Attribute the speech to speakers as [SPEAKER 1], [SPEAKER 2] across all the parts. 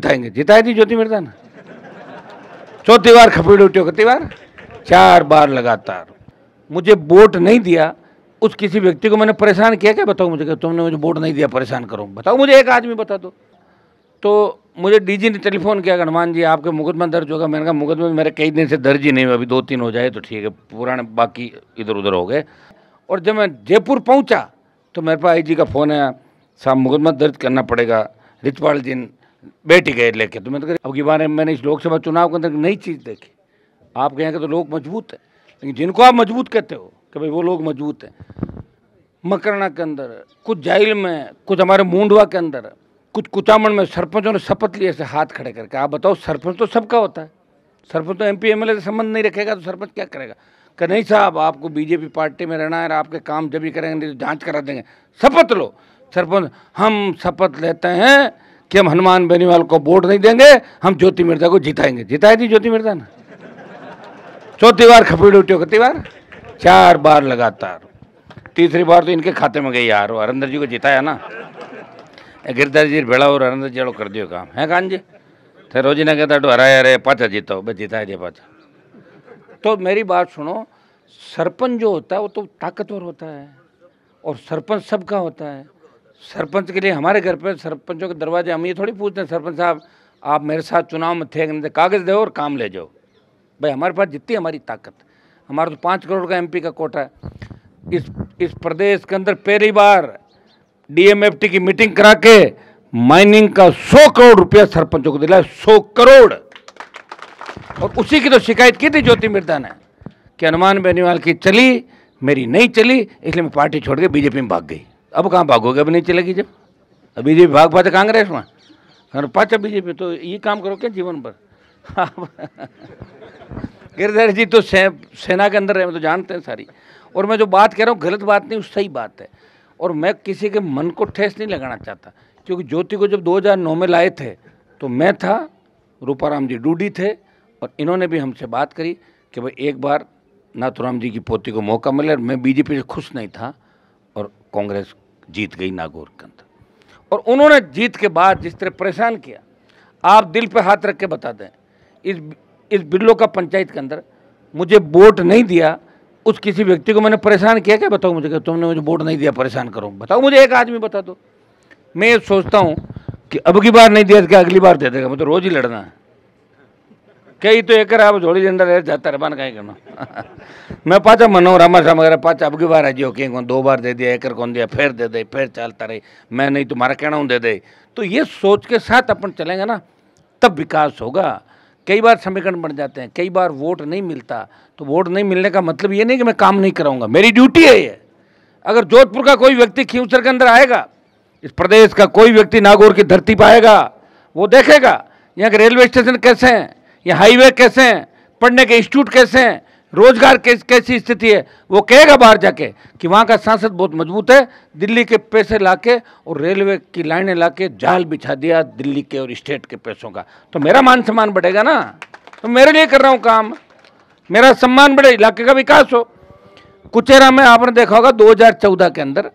[SPEAKER 1] जिताएंगे। जिताए थी ज्योति मिर्जा ने, चौथी बार खपीड़ उठ्यो, कितनी बार? 4 बार लगातार। मुझे वोट नहीं दिया उस किसी व्यक्ति को मैंने परेशान किया क्या? बताओ मुझे, कि तुमने मुझे वोट नहीं दिया परेशान करो, बताओ मुझे, एक आदमी बता दो। तो मुझे डीजी ने टेलीफोन किया, हनुमान जी आपके मुकदमा दर्ज होगा। मैंने कहा मुकदमा मेरे कई दिन से दर्ज ही नहीं हुआ, अभी 2-3 हो जाए तो ठीक है, पुराने बाकी इधर उधर हो गए। और जब मैं जयपुर पहुंचा तो मेरे पास आईजी का फ़ोन आया, साहब मुकदमा दर्ज करना पड़ेगा, रिचपाल जी बैठ गए लेके। तो मैंने कहा अब की बार मैंने इस लोकसभा चुनाव के अंदर नई चीज़ देखी, आप कहें कि तो लोग मजबूत है, लेकिन जिनको आप मजबूत कहते हो कि भाई वो लोग मजबूत हैं, मकरना के अंदर, कुछ जाइल में, कुछ हमारे मूंडवा के अंदर, कुछ कुचामन में सरपंचों ने शपथ लिए ऐसे हाथ खड़े करके। आप बताओ, सरपंच तो सबका होता है, सरपंच तो एमपी एमएलए से संबंध नहीं रखेगा तो सरपंच क्या करेगा? कि नहीं साहब आपको बीजेपी पार्टी में रहना है, आपके काम जब भी करेंगे नहीं तो जांच करा देंगे, शपथ लो। सरपंच, हम शपथ लेते हैं कि हम हनुमान बेनीवाल को वोट नहीं देंगे, हम ज्योति मिर्जा को जिताएंगे। जिताए थी ज्योति मिर्जा ने, चौथी बार खपीड़ उठ्यो, कितनी बार? 4 बार लगातार। तीसरी बार तो इनके खाते में गई यार, हरिंदर जी को जिताया ना, गिरधर जी भेड़ा और हरिंदर जी कर दियो काम है। कान जी थे रोजी ने कहता हराया रे पाचा जीतो, बस जिताए दिया पाचा। तो मेरी बात सुनो, सरपंच जो होता है वो तो ताकतवर होता है, और सरपंच सबका होता है। सरपंच के लिए हमारे घर पे सरपंचों के दरवाजे हम ये थोड़ी पूछते हैं, सरपंच साहब आप मेरे साथ चुनाव में थे नहीं थे, कागज़ दो और काम ले जाओ। भाई हमारे पास जितनी हमारी ताकत, हमारा तो 5 करोड़ का एमपी का कोटा है। इस प्रदेश के अंदर पहली बार डीएमएफटी की मीटिंग करा के माइनिंग का 100 करोड़ रुपया सरपंचों को दिला, 100 करोड़। और उसी की तो शिकायत की थी ज्योति मिर्जा ने कि हनुमान बेनीवाल की चली, मेरी नहीं चली, इसलिए मैं पार्टी छोड़ के बीजेपी में भाग गई। अब कहाँ भागोगे, अब नहीं चलेगी जब, अब बीजेपी भाग पाते कांग्रेस में, और पाचा बीजेपी। तो ये काम करो क्या जीवन भर? गिरधर जी तो सेना के अंदर रहे, तो जानते हैं सारी। और मैं जो बात कह रहा हूँ गलत बात नहीं, सही बात है। और मैं किसी के मन को ठेस नहीं लगाना चाहता, क्योंकि ज्योति को जब 2009 में लाए थे तो मैं था, रूपाराम जी डूडी थे, और इन्होंने भी हमसे बात करी कि भाई एक बार नाथुराम जी की पोती को मौका मिले। मैं बीजेपी से खुश नहीं था, और कांग्रेस जीत गई नागौर के अंदर। और उन्होंने जीत के बाद जिस तरह परेशान किया, आप दिल पे हाथ रख के बता दें, इस बिल्लो का पंचायत के अंदर मुझे वोट नहीं दिया उस किसी व्यक्ति को मैंने परेशान किया क्या? बताओ मुझे, कि तुमने मुझे वोट नहीं दिया परेशान करो, बताओ मुझे, एक आदमी बता दो। मैं ये सोचता हूँ कि अब की बार नहीं दिया तो क्या अगली बार दे देगा, मतलब रोज ही लड़ना है। कई तो एक आप जोड़ी झंडा रह जाता है, बन कहीं करना। मैं पाचा मनो रामा शाम वगैरह पाचा अब की बार है जो कि 2 बार दे दिया, एक कौन दिया, फिर दे दे, फिर चलता रही, मैं नहीं तुम्हारा कहना हूँ दे दे। तो ये सोच के साथ अपन चलेंगे ना, तब विकास होगा। कई बार समीकरण बन जाते हैं, कई बार वोट नहीं मिलता, तो वोट नहीं मिलने का मतलब ये नहीं कि मैं काम नहीं कराऊंगा, मेरी ड्यूटी है ये। अगर जोधपुर का कोई व्यक्ति खींवसर के अंदर आएगा, इस प्रदेश का कोई व्यक्ति नागौर की धरती पर आएगा, वो देखेगा यहाँ के रेलवे स्टेशन कैसे हैं, यहाँ हाईवे कैसे हैं, पढ़ने के इंस्टीट्यूट कैसे हैं, रोजगार कैसी स्थिति है, वो कहेगा बाहर जाके कि वहाँ का सांसद बहुत मजबूत है, दिल्ली के पैसे लाके और रेलवे की लाइनें लाके जाल बिछा दिया दिल्ली के और स्टेट के पैसों का। तो मेरा मान सम्मान बढ़ेगा ना, तो मेरे लिए कर रहा हूँ काम, मेरा सम्मान बढ़े, इलाके का विकास हो। कुचेरा में आपने देखा होगा 2014 के अंदर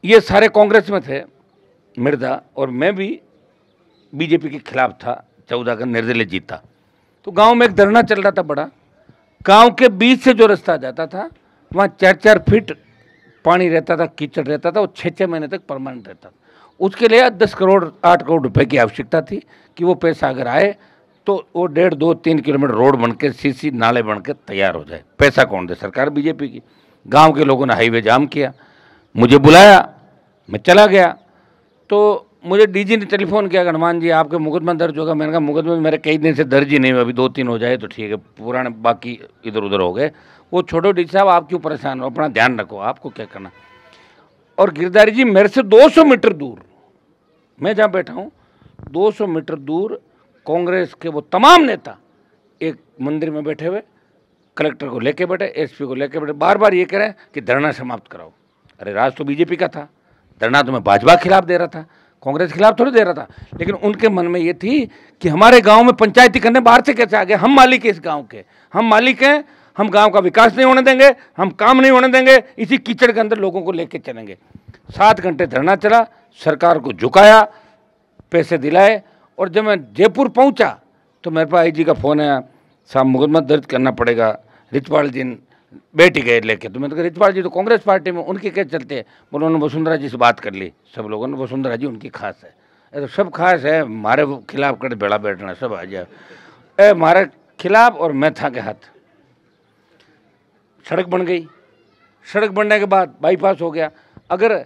[SPEAKER 1] ये सारे कांग्रेस में थे, मिर्जा और मैं भी बीजेपी के खिलाफ था, 14 का निर्दलीय जीता। तो गांव में एक धरना चल रहा था बड़ा, गांव के बीच से जो रास्ता जाता था वहाँ 4-4 फीट पानी रहता था, कीचड़ रहता था, वो 6-6 महीने तक परमानेंट रहता था। उसके लिए 10 करोड़ 8 करोड़ रुपए की आवश्यकता थी कि वो पैसा अगर आए तो वो 1.5 2 3 किलोमीटर रोड बन के सीसी नाले बन के तैयार हो जाए। पैसा कौन दे? सरकार बीजेपी की। गाँव के लोगों ने हाईवे जाम किया, मुझे बुलाया, मैं चला गया। तो मुझे डीजी ने टेलीफोन किया, हनुमान जी आपके मुकदमा दर्ज होगा। मैंने कहा मुकदमा मेरे कई दिन से दर्ज ही नहीं हुआ, अभी 2-3 हो जाए तो ठीक है, पुराने बाकी इधर उधर हो गए। वो छोड़ो डीजी साहब, आप क्यों परेशान हो, अपना ध्यान रखो, आपको क्या करना। और गिरधारी जी मेरे से 200 मीटर दूर, मैं जहाँ बैठा हूँ 200 मीटर दूर कांग्रेस के वो तमाम नेता एक मंदिर में बैठे हुए, कलेक्टर को लेके बैठे, एसपी को लेके बैठे, बार बार ये कह रहे हैं कि धरना समाप्त कराओ। अरे राज तो बीजेपी का था, धरना तो मैं भाजपा के खिलाफ दे रहा था, कांग्रेस के खिलाफ थोड़ी दे रहा था। लेकिन उनके मन में ये थी कि हमारे गांव में पंचायती करने बाहर से कैसे आ गए, हम मालिक हैं इस गांव के, हम मालिक हैं, हम गांव का विकास नहीं होने देंगे, हम काम नहीं होने देंगे, इसी कीचड़ के अंदर लोगों को लेके चलेंगे। 7 घंटे धरना चला, सरकार को झुकाया, पैसे दिलाए। और जब मैं जयपुर पहुंचा तो मेरे पास आईजी का फ़ोन आया, साहब मुकदमा दर्ज करना पड़ेगा, रिचपाल जी बेटी गए लेके। तो मैंने कहा रिचपाल जी तो कांग्रेस पार्टी में, उनके कैसे चलते हैं? बोलो उन्होंने वसुंधरा जी से बात कर ली, सब लोगों ने, वसुंधरा जी उनकी खास है। तो सब खास है, हमारे खिलाफ कर बेड़ा बैठना, सब आ जाए हमारे खिलाफ। और मैं था के हाथ। सड़क बन गई, सड़क बनने के बाद बाईपास हो गया। अगर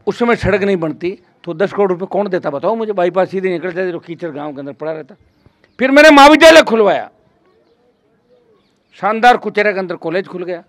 [SPEAKER 1] उस समय सड़क नहीं बनती तो 10 करोड़ रुपए कौन देता बताओ मुझे? बाईपास सीधे निकल जाते तो कीचड़ गांव के अंदर पड़ा रहता। फिर मैंने महाविद्यालय खुलवाया, शानदार कुचेरा के अंदर कॉलेज खुल गया।